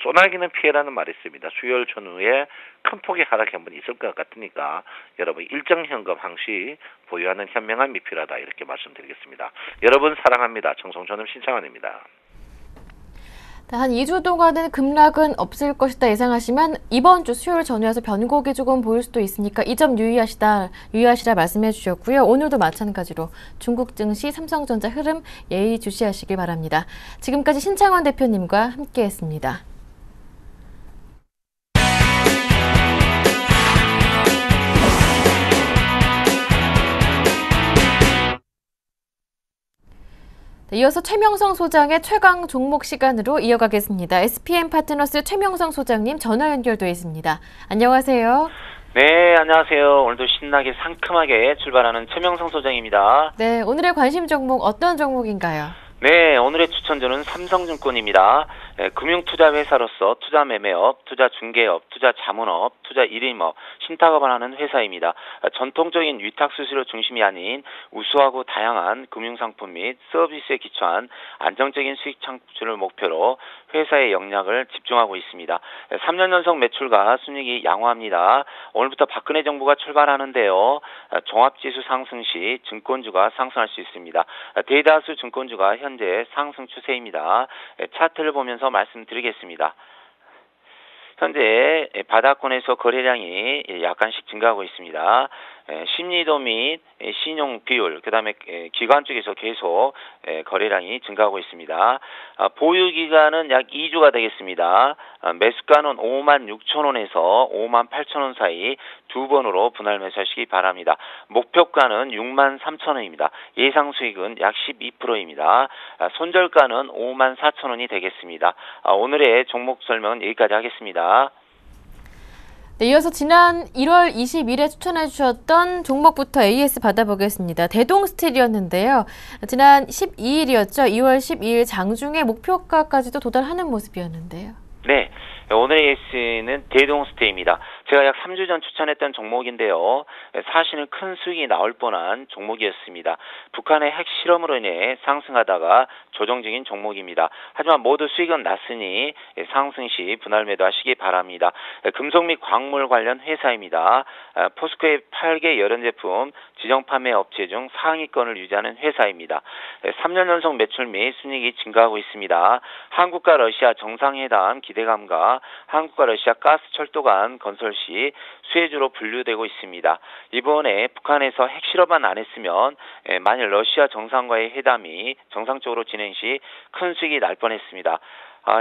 소나기는 피해라는 말이 있습니다. 수요일 전후에 큰 폭의 하락이 한번 있을 것 같으니까 여러분 일정 현금 항시 보유하는 현명함이 필요하다 이렇게 말씀드리겠습니다. 여러분 사랑합니다. 정성전음 신창환입니다. 한 2주 동안은 급락은 없을 것이다 예상하시면 이번 주 수요일 전후에서 변곡이 조금 보일 수도 있으니까 이 점 유의하시라 말씀해 주셨고요. 오늘도 마찬가지로 중국 증시, 삼성전자 흐름 예의주시하시길 바랍니다. 지금까지 신창원 대표님과 함께했습니다. 이어서 최명성 소장의 최강 종목 시간으로 이어가겠습니다. SPM 파트너스 최명성 소장님 전화 연결돼 있습니다. 안녕하세요. 네, 안녕하세요. 오늘도 신나게 상큼하게 출발하는 최명성 소장입니다. 네, 오늘의 관심 종목 어떤 종목인가요? 네, 오늘의 추천주는 삼성증권입니다. 금융투자회사로서 투자매매업, 투자중개업, 투자자문업, 투자일임업, 신탁업을 하는 회사입니다. 전통적인 위탁수수료 중심이 아닌 우수하고 다양한 금융상품 및 서비스에 기초한 안정적인 수익 창출을 목표로 회사의 역량을 집중하고 있습니다. 3년 연속 매출과 순이익이 양호합니다. 오늘부터 박근혜 정부가 출발하는데요. 종합지수 상승 시 증권주가 상승할 수 있습니다. 대다수 증권주가 현재 상승 추세입니다. 차트를 보면서 말씀드리겠습니다. 현재 바닥권에서 거래량이 약간씩 증가하고 있습니다. 심리도 및 신용 비율, 그 다음에 기관 쪽에서 계속 거래량이 증가하고 있습니다. 보유 기간은 약 2주가 되겠습니다. 매수가는 56,000원에서 58,000원 사이 두 번으로 분할 매수하시기 바랍니다. 목표가는 63,000원입니다. 예상 수익은 약 12%입니다. 손절가는 54,000원이 되겠습니다. 오늘의 종목 설명은 여기까지 하겠습니다. 네, 이어서 지난 1월 20일에 추천해 주셨던 종목부터 AS 받아보겠습니다. 대동스틸이었는데요. 지난 12일이었죠. 2월 12일 장중에 목표가까지도 도달하는 모습이었는데요. 네, 오늘의 AS는 대동스틸입니다. 제가 약 3주 전 추천했던 종목인데요. 사실은 큰 수익이 나올 뻔한 종목이었습니다. 북한의 핵 실험으로 인해 상승하다가 조정적인 종목입니다. 하지만 모두 수익은 났으니 상승 시 분할 매도하시기 바랍니다. 금속 및 광물 관련 회사입니다. 포스코의 8개 여러 제품 지정 판매 업체 중 상위권을 유지하는 회사입니다. 3년 연속 매출 및 순이익이 증가하고 있습니다. 한국과 러시아 정상회담 기대감과 한국과 러시아 가스 철도 간 건설 시 수혜주로 분류되고 있습니다. 이번에 북한에서 핵실험만 안 했으면 만일 러시아 정상과의 회담이 정상적으로 진행 시 큰 수익이 날 뻔했습니다.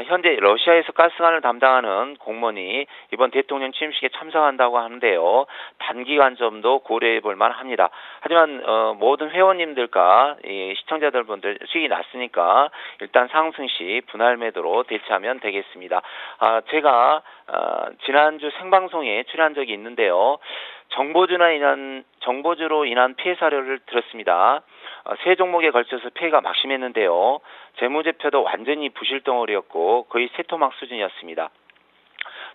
현재 러시아에서 가스관을 담당하는 공무원이 이번 대통령 취임식에 참석한다고 하는데요. 단기간점도 고려해 볼 만합니다. 하지만 모든 회원님들과 시청자들분들 수익이 났으니까 일단 상승 시 분할 매도로 대처하면 되겠습니다. 제가 지난주 생방송에 출연한 적이 있는데요. 정보주로 인한 피해 사례를 들었습니다. 세 종목에 걸쳐서 피해가 막심했는데요. 재무제표도 완전히 부실덩어리였고 거의 세토막 수준이었습니다.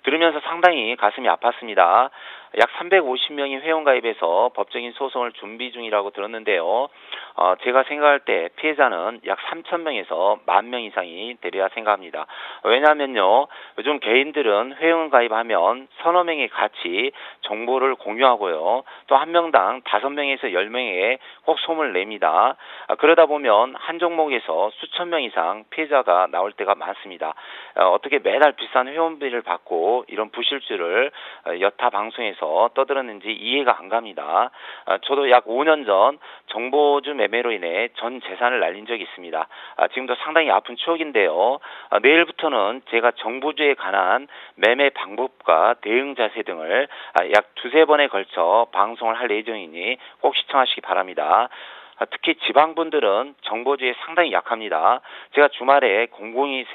들으면서 상당히 가슴이 아팠습니다. 약 350명이 회원가입해서 법적인 소송을 준비 중이라고 들었는데요. 제가 생각할 때 피해자는 약 3,000명에서 10,000명 이상이 되리라 생각합니다. 왜냐하면요, 요즘 개인들은 회원가입하면 서너 명이 같이 정보를 공유하고요. 또 한 명당 5명에서 10명에게 꼭 소문을 냅니다. 그러다 보면 한 종목에서 수천 명 이상 피해자가 나올 때가 많습니다. 어떻게 매달 비싼 회원비를 받고 이런 부실주를 여타 방송에서 떠들었는지 이해가 안 갑니다. 저도 약 5년 전 정보주 매매로 인해 전 재산을 날린 적이 있습니다. 지금도 상당히 아픈 추억인데요. 내일부터는 제가 정보주에 관한 매매 방법과 대응 자세 등을 약 2-3번에 걸쳐 방송을 할 예정이니 꼭 시청하시기 바랍니다. 특히 지방분들은 정보주에 상당히 약합니다. 제가 주말에 곰곰이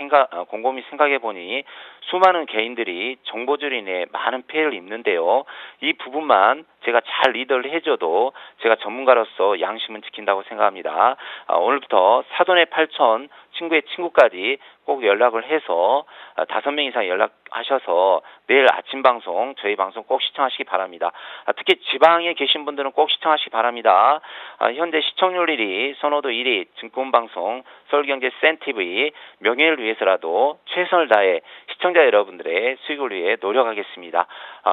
생각해보니 수많은 개인들이 정보주로 인해 많은 피해를 입는데요. 이 부분만 제가 잘 리더를 해줘도 제가 전문가로서 양심은 지킨다고 생각합니다. 오늘부터 사돈의 8천 친구의 친구까지 꼭 연락을 해서 5명 이상 연락하셔서 내일 아침 방송, 저희 방송 꼭 시청하시기 바랍니다. 특히 지방에 계신 분들은 꼭 시청하시기 바랍니다. 현재 시청률 1위, 선호도 1위, 증권방송, 서울경제 센TV, 명예를 위해서라도 최선을 다해 시청자 여러분들의 수익을 위해 노력하겠습니다.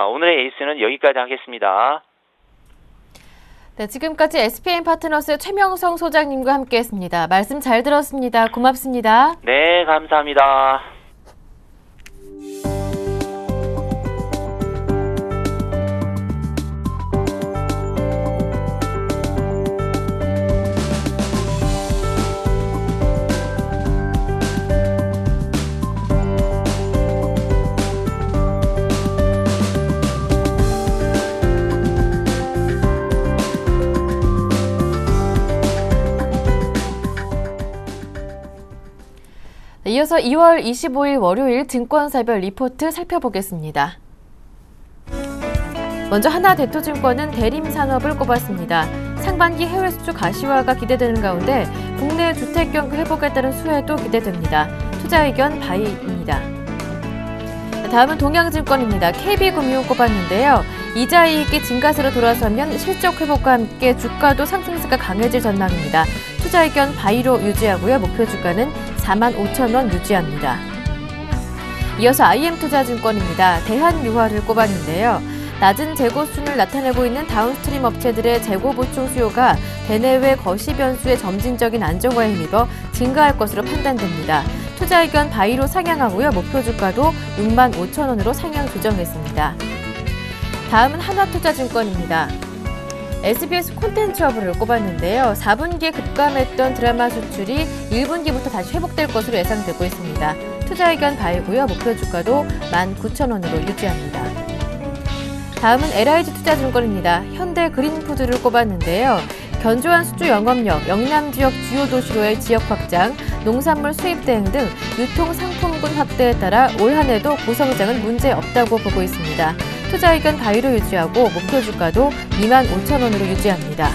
오늘의 에이스는 여기까지 하겠습니다. 네, 지금까지 SPN 파트너스 최명성 소장님과 함께했습니다. 말씀 잘 들었습니다. 고맙습니다. 네, 감사합니다. 이어서 2월 25일 월요일 증권사별 리포트 살펴보겠습니다. 먼저 하나대투증권은 대림산업을 꼽았습니다. 상반기 해외 수출 가시화가 기대되는 가운데 국내 주택경기 회복에 따른 수혜도 기대됩니다. 투자 의견 바이입니다. 다음은 동양증권입니다. KB금융 꼽았는데요. 이자 이익이 증가세로 돌아서면 실적 회복과 함께 주가도 상승세가 강해질 전망입니다. 투자 의견 바이로 유지하고요. 목표 주가는 45,000원 유지합니다. 이어서 IM투자증권입니다. 대한유화를 꼽았는데요. 낮은 재고 수준을 나타내고 있는 다운스트림 업체들의 재고 보충 수요가 대내외 거시 변수의 점진적인 안정화에 힘입어 증가할 것으로 판단됩니다. 투자 의견 바이로 상향하고요. 목표 주가도 65,000원으로 상향 조정했습니다. 다음은 한화투자증권입니다. SBS 콘텐츠허브를 꼽았는데요. 4분기에 급감했던 드라마 수출이 1분기부터 다시 회복될 것으로 예상되고 있습니다. 투자 의견 바이고요. 목표 주가도 19,000원으로 유지합니다. 다음은 LIG 투자증권입니다. 현대 그린푸드를 꼽았는데요. 견조한 수주 영업력, 영남 지역 주요 도시로의 지역 확장, 농산물 수입 대행 등 유통 상품군 확대에 따라 올 한 해도 고성장은 문제 없다고 보고 있습니다. 투자 의견 바이로 유지하고 목표 주가도 25,000원으로 유지합니다.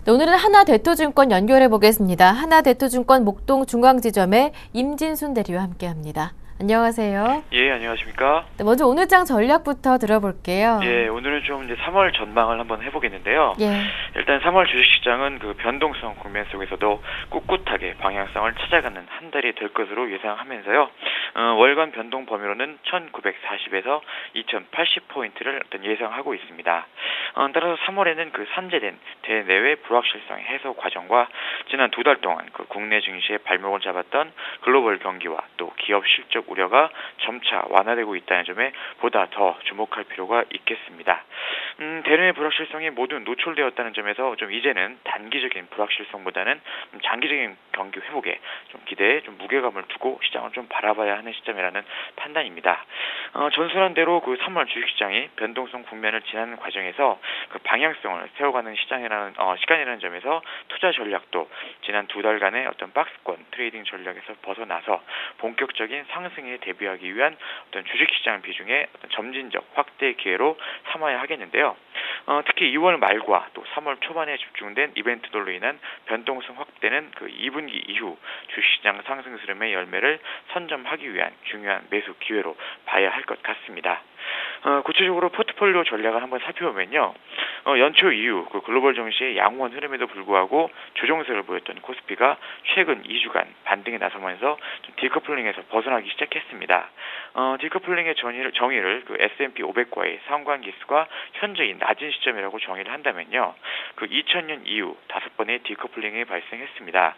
오늘은 하나대투증권 연결해 보겠습니다. 하나대투증권 목동중앙지점의 임진순 대리와 함께합니다. 안녕하세요. 예, 안녕하십니까? 네, 먼저 오늘 장 전략부터 들어볼게요. 예, 오늘은 좀 이제 3월 전망을 한번 해보겠는데요. 예. 일단 3월 주식시장은 그 변동성 국면 속에서도 꿋꿋하게 방향성을 찾아가는 한 달이 될 것으로 예상하면서요. 월간 변동 범위로는 1940에서 2080포인트를 어떤 예상하고 있습니다. 따라서 3월에는 그 산재된 대내외 불확실성 해소 과정과 지난 2달 동안 그 국내 증시의 발목을 잡았던 글로벌 경기와 또 기업 실적 우려가 점차 완화되고 있다는 점에 보다 더 주목할 필요가 있겠습니다. 대내외 불확실성이 모두 노출되었다는 점에서 좀 이제는 단기적인 불확실성보다는 장기적인 경기 회복에 좀 기대에 좀 무게감을 두고 시장을 좀 바라봐야 하는 시점이라는 판단입니다. 전술한 대로 그 3월 주식시장이 변동성 국면을 지나는 과정에서 그 방향성을 세워가는 시간이라는 점에서 투자 전략도 지난 2달간의 어떤 박스권 트레이딩 전략에서 벗어나서 본격적인 상승에 대비하기 위한 어떤 주식시장 비중의 어떤 점진적 확대 기회로 삼아야 하겠는데요. 특히 2월 말과 또 3월 초반에 집중된 이벤트들로 인한 변동성 확대는 그 2분기 이후 주식시장 상승 흐름의 열매를 선점하기 위한 중요한 매수 기회로 봐야 할 것 같습니다. 구체적으로 포트폴리오 전략을 한번 살펴보면요. 연초 이후 그 글로벌 증시의 양호한 흐름에도 불구하고 조정세를 보였던 코스피가 최근 2주간 반등에 나서면서 좀 디커플링에서 벗어나기 시작했습니다. 디커플링의 정의를 그 S&P 500과의 상관계수가 현저히 낮은 시점이라고 정의를 한다면요. 그 2000년 이후 5번의 디커플링이 발생했습니다.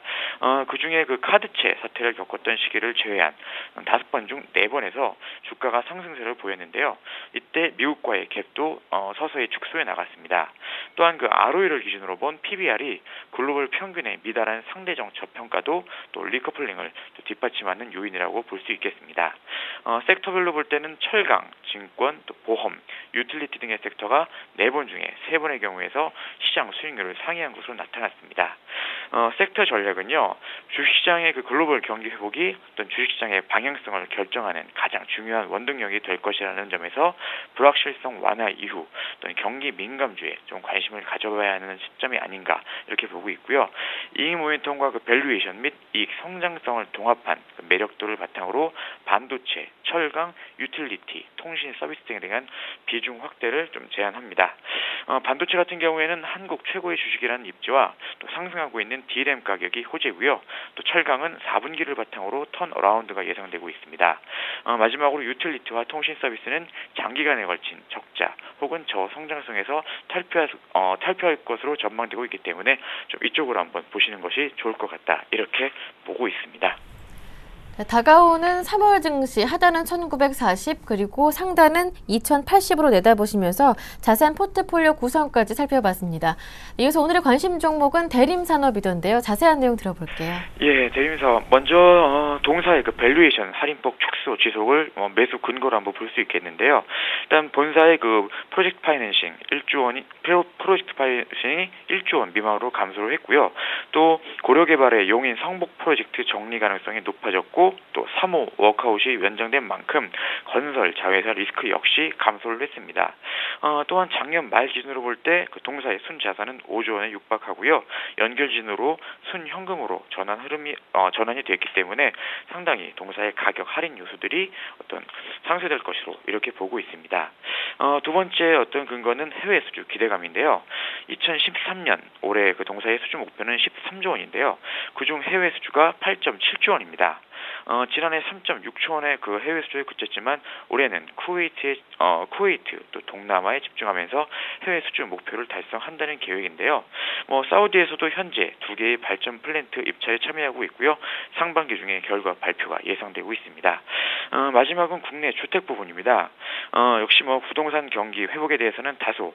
그중에 그 카드채 사태를 겪었던 시기를 제외한 5번 중 4번에서 주가가 상승세를 보였는데요. 이때 미국과의 갭도 서서히 축소해 나갔습니다. 또한 그 ROE를 기준으로 본 PBR이 글로벌 평균에 미달한 상대적 저평가도 또 리커플링을 또 뒷받침하는 요인이라고 볼 수 있겠습니다. 섹터별로 볼 때는 철강, 증권, 또 보험, 유틸리티 등의 섹터가 4번 중에 3번의 경우에서 시장 수익률을 상회한 것으로 나타났습니다. 섹터 전략은요, 주식시장의 그 글로벌 경기 회복이 어떤 주식시장의 방향성을 결정하는 가장 중요한 원동력이 될 것이라는 점에서 불확실성 완화 이후 또는 경기 민감주에 좀 관심을 가져봐야 하는 시점이 아닌가 이렇게 보고 있고요. 이익 모멘텀과 그 밸류에이션 및 이익 성장성을 동합한 그 매력도를 바탕으로 반도체, 철강, 유틸리티, 통신 서비스 등에 대한 비중 확대를 좀 제안합니다. 반도체 같은 경우에는 한국 최고의 주식이라는 입지와 또 상승하고 있는 DRAM 가격이 호재고요. 또 철강은 4분기를 바탕으로 턴어라운드가 예상되고 있습니다. 마지막으로 유틸리티와 통신 서비스는 장기간에 걸친 적자 혹은 저성장성에서 탈피할 것으로 전망되고 있기 때문에 좀 이쪽으로 한번 보시는 것이 좋을 것 같다. 이렇게 보고 있습니다. 다가오는 3월 증시 하단은 1940 그리고 상단은 2080으로 내다보시면서 자세한 포트폴리오 구성까지 살펴봤습니다. 이어서 오늘의 관심 종목은 대림산업이던데요. 자세한 내용 들어볼게요. 예, 대림사업. 먼저 동사의 그 밸류에이션 할인폭 축소 지속을 매수 근거로 한번 볼 수 있겠는데요. 일단 본사의 그 프로젝트 파이낸싱이 1조 원 미만으로 감소를 했고요. 또 고려개발의 용인 성북 프로젝트 정리 가능성이 높아졌고 있었고 또 3호 워크아웃이 연장된 만큼 건설 자회사 리스크 역시 감소를 했습니다. 또한 작년 말 기준으로 볼 때 그 동사의 순자산은 5조 원에 육박하고요. 연결진으로 순현금으로 전환이 됐기 때문에 상당히 동사의 가격 할인 요소들이 어떤 상쇄될 것으로 이렇게 보고 있습니다. 두 번째 어떤 근거는 해외 수주 기대감인데요. 2013년 올해 그 동사의 수주 목표는 13조 원인데요. 그중 해외 수주가 8.7조 원입니다. 지난해 3.6조 원의 그 해외 수주에 그쳤지만 올해는 쿠웨이트 또 동남아에 집중하면서 해외 수주 목표를 달성한다는 계획인데요. 사우디에서도 현재 2개의 발전 플랜트 입찰에 참여하고 있고요. 상반기 중에 결과 발표가 예상되고 있습니다. 마지막은 국내 주택 부분입니다. 역시 부동산 경기 회복에 대해서는 다소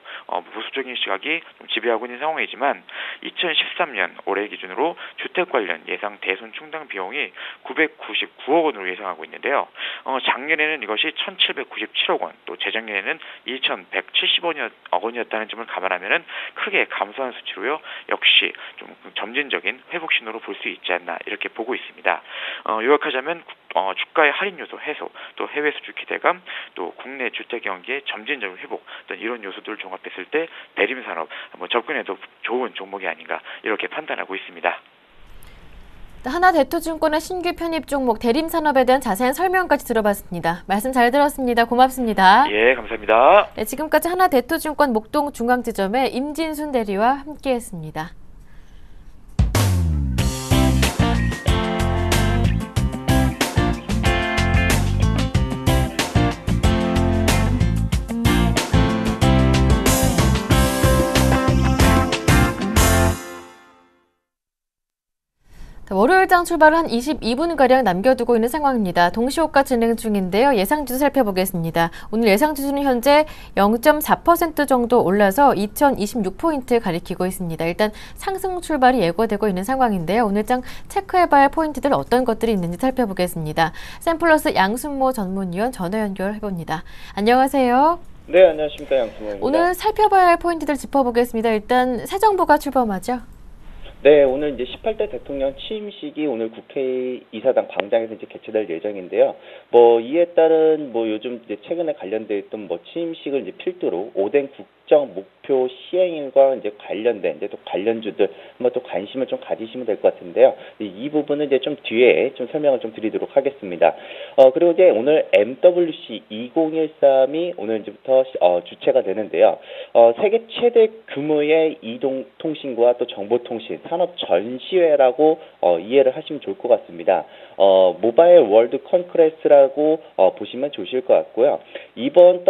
보수적인 시각이 좀 지배하고 있는 상황이지만 2013년 올해 기준으로 주택 관련 예상 대손 충당 비용이 999억 원으로 예상하고 있는데요. 작년에는 이것이 1,797억 원, 또 재작년에는 2,170억 원이었다는 점을 감안하면은 크게 감소한 수치로요. 역시 좀 점진적인 회복 신호로 볼 수 있지 않나 이렇게 보고 있습니다. 요약하자면 주가의 할인 요소 해소, 또 해외 수주 기대감, 또 국내 주택 경기의 점진적인 회복, 어떤 이런 요소들을 종합했을 때 대림산업 접근해도 좋은 종목이 아닌가 이렇게 판단하고 있습니다. 하나대투증권의 신규 편입 종목 대림산업에 대한 자세한 설명까지 들어봤습니다. 말씀 잘 들었습니다. 고맙습니다. 예, 감사합니다. 네, 지금까지 하나대투증권 목동중앙지점의 임진순 대리와 함께했습니다. 월요일장 출발을 한 22분가량 남겨두고 있는 상황입니다. 동시호가 진행 중인데요. 예상지수 살펴보겠습니다. 오늘 예상지수는 현재 0.4% 정도 올라서 2026포인트 가리키고 있습니다. 일단 상승 출발이 예고되고 있는 상황인데요. 오늘장 체크해봐야 할 포인트들 어떤 것들이 있는지 살펴보겠습니다. 샘플러스 양순모 전문위원 전화 연결해봅니다. 안녕하세요. 네, 안녕하십니까. 양순모입니다. 오늘 살펴봐야 할 포인트들 짚어보겠습니다. 일단 새 정부가 출범하죠. 네, 오늘 이제 18대 대통령 취임식이 오늘 국회 이사당 광장에서 이제 개최될 예정인데요. 이에 따른 요즘 이제 최근에 관련돼 있던 취임식을 이제 필두로 오랜 국정 목표 시행과 이제 관련된 이제 또 관련주들 한번 또 관심을 좀 가지시면 될 것 같은데요. 이 부분은 이제 좀 뒤에 좀 설명을 좀 드리도록 하겠습니다. 그리고 이제 오늘 MWC 2013이 오늘 이제부터 주최가 되는데요. 세계 최대 규모의 이동통신과 또 정보통신 산업 전시회라고 이해를 하시면 좋을 것 같습니다. 모바일 월드 컨그레스라고 보시면 좋으실 것 같고요. 이번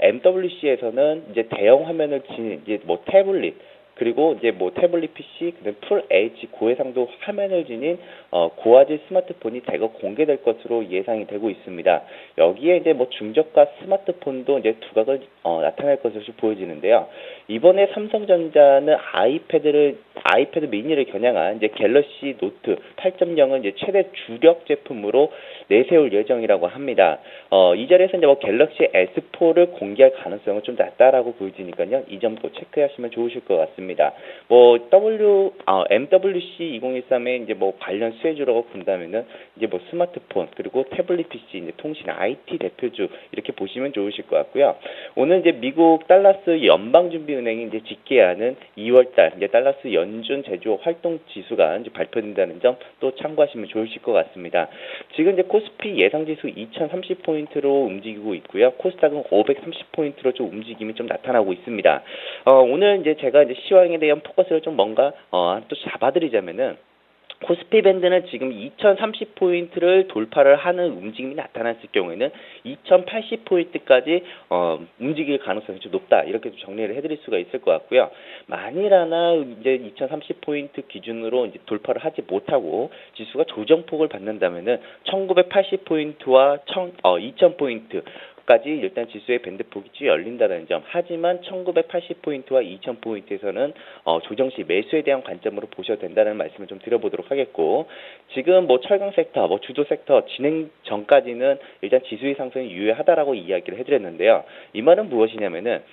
MWC에서는 이제 대형 화면을 지닌 이제 태블릿 그리고 이제 태블릿 PC, 그다음 풀 HD 고해상도 화면을 지닌 고화질 스마트폰이 대거 공개될 것으로 예상이 되고 있습니다. 여기에 이제 중저가 스마트폰도 이제 두각을 나타낼 것으로 보여지는데요. 이번에 삼성전자는 아이패드 미니를 겨냥한 이제 갤럭시 노트 8.0을 이제 최대 주력 제품으로 내세울 예정이라고 합니다. 이 자리에서 이제 갤럭시 S4를 공개할 가능성은 좀 낮다라고 보여지니까요. 이 점도 체크하시면 좋으실 것 같습니다. MWC 2013의 이제 관련 수혜주라고 본다면은 이제 스마트폰 그리고 태블릿 PC, 이제 통신 IT 대표주 이렇게 보시면 좋으실 것 같고요. 오늘 이제 미국 달라스 연방준비은행이 이제 집계하는 2월달 이제 달라스 연준 제조 활동 지수가 이제 발표된다는 점 또 참고하시면 좋으실 것 같습니다. 지금 이제 코스피 예상 지수 2,030포인트로 움직이고 있고요. 코스닥은 530포인트로 좀 움직임이 좀 나타나고 있습니다. 오늘 이제 제가 이제 시황에 대한 포커스를 좀 뭔가 또 잡아드리자면은 코스피 밴드는 지금 2030포인트를 돌파를 하는 움직임이 나타났을 경우에는 2080포인트까지 움직일 가능성이 좀 높다. 이렇게 좀 정리를 해드릴 수가 있을 것 같고요. 만일 하나 이제 2030포인트 기준으로 이제 돌파를 하지 못하고 지수가 조정폭을 받는다면은 1980포인트와 2000포인트 까지 일단 지수의 밴드폭이 열린다는 점. 하지만 1980포인트와 2000포인트에서는 조정시 매수에 대한 관점으로 보셔도 된다는 말씀을 좀 드려보도록 하겠고, 지금 철강 섹터, 주도 섹터 진행 전까지는 일단 지수의 상승이 유효하다라고 이야기를 해드렸는데요. 이 말은 무엇이냐면은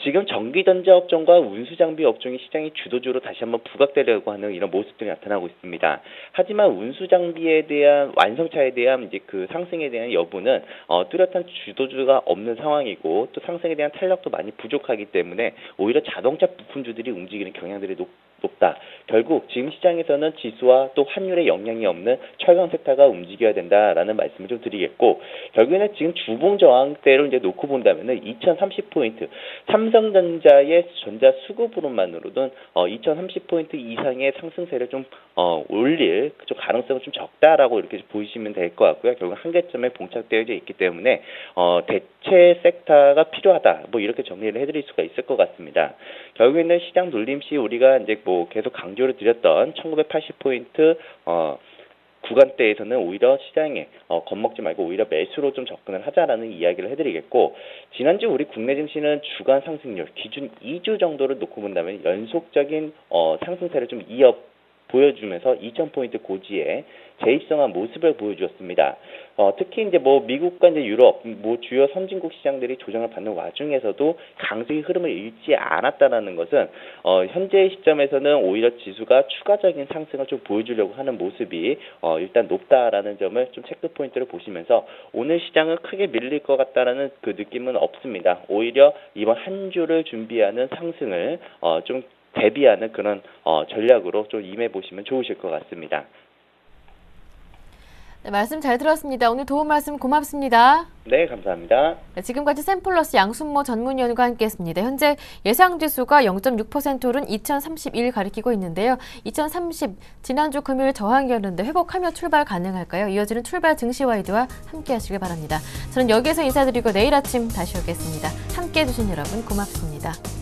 지금 전기전자 업종과 운수장비 업종이 시장의 주도주로 다시 한번 부각되려고 하는 이런 모습들이 나타나고 있습니다. 하지만 운수장비에 대한 완성차에 대한 이제 그 상승에 대한 여부는 뚜렷한 주도주가 없는 상황이고 또 상승에 대한 탄력도 많이 부족하기 때문에 오히려 자동차 부품주들이 움직이는 경향들이 높다. 결국 지금 시장에서는 지수와 또 환율에 영향이 없는 철강 섹터가 움직여야 된다라는 말씀을 좀 드리겠고, 결국에는 지금 주봉 저항대를 이제 놓고 본다면은 2030포인트, 삼성전자의 전자 수급으로만으로는 2030포인트 이상의 상승세를 좀 올릴 좀 가능성은 좀 적다라고 이렇게 보시면 될 것 같고요. 결국 한계점에 봉착되어 있기 때문에 대체 섹터가 필요하다. 뭐 이렇게 정리를 해드릴 수가 있을 것 같습니다. 결국에는 시장 눌림 시 우리가 이제 뭐 계속 강조를 드렸던 1980포인트 구간대에서는 오히려 시장에 겁먹지 말고 오히려 매수로 좀 접근을 하자라는 이야기를 해드리겠고, 지난주 우리 국내 증시는 주간 상승률 기준 2주 정도를 놓고 본다면 연속적인 상승세를 좀 보여주면서 2000포인트 고지에 재입성한 모습을 보여주었습니다. 특히 이제 뭐 미국과 이제 유럽, 뭐 주요 선진국 시장들이 조정을 받는 와중에서도 강세의 흐름을 잃지 않았다는 것은 현재 시점에서는 오히려 지수가 추가적인 상승을 좀 보여주려고 하는 모습이 일단 높다라는 점을 좀 체크 포인트를 보시면서 오늘 시장은 크게 밀릴 것 같다라는 그 느낌은 없습니다. 오히려 이번 한 주를 준비하는 상승을 좀 대비하는 그런 전략으로 좀 임해 보시면 좋으실 것 같습니다. 네, 말씀 잘 들었습니다. 오늘 도움 말씀 고맙습니다. 네, 감사합니다. 네, 지금까지 샘플러스 양순모 전문위원과 함께했습니다. 현재 예상지수가 0.6%는 2031 가리키고 있는데요. 2030 지난주 금요일 저항이었는데 회복하며 출발 가능할까요? 이어지는 출발 증시와이드와 함께하시길 바랍니다. 저는 여기서 인사드리고 내일 아침 다시 오겠습니다. 함께해 주신 여러분 고맙습니다.